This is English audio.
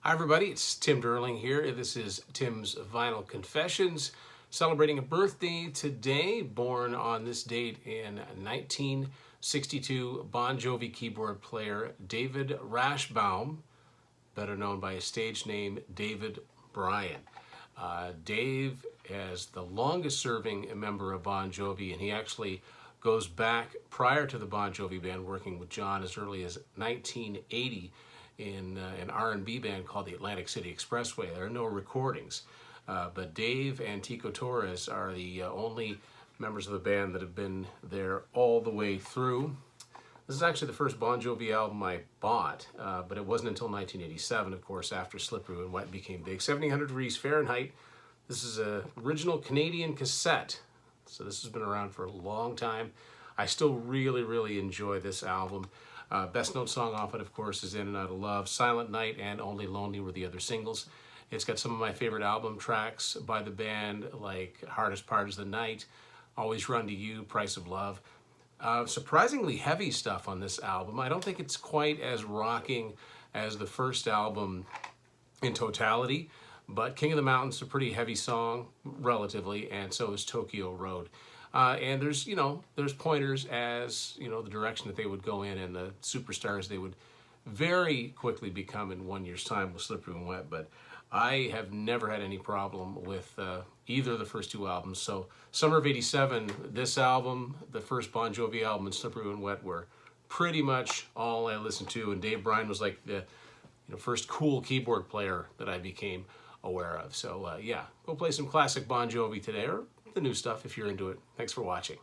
Hi everybody, it's Tim Derling here. This is Tim's Vinyl Confessions, celebrating a birthday today, born on this date in 1962, Bon Jovi keyboard player David Rashbaum, better known by his stage name David Bryan. Dave is the longest serving member of Bon Jovi, and he actually goes back prior to the Bon Jovi band, working with John as early as 1980 in an R&B band called the Atlantic City Expressway. There are no recordings, but Dave and Tico Torres are the only members of the band that have been there all the way through. This is actually the first Bon Jovi album I bought, but it wasn't until 1987, of course, after Slippery When Wet became big. 1700 degrees Fahrenheit. This is an original Canadian cassette, so this has been around for a long time. I still really enjoy this album. Best known song off it, of course, is In and Out of Love. Silent Night and Only Lonely were the other singles. It's got some of my favorite album tracks by the band, like Hardest Part is the Night, Always Run to You, Price of Love. Surprisingly heavy stuff on this album. I don't think it's quite as rocking as the first album in totality, but King of the Mountain's a pretty heavy song, relatively, and so is Tokyo Road. And there's pointers as, the direction that they would go in and the superstars they would very quickly become in 1 year's time with Slippery When Wet, but I have never had any problem with either of the first two albums. So summer of '87, this album, the first Bon Jovi album, and Slippery When Wet were pretty much all I listened to, and Dave Bryan was like the first cool keyboard player that I became aware of. So yeah, go play some classic Bon Jovi today, or the new stuff if you're into it. Thanks for watching.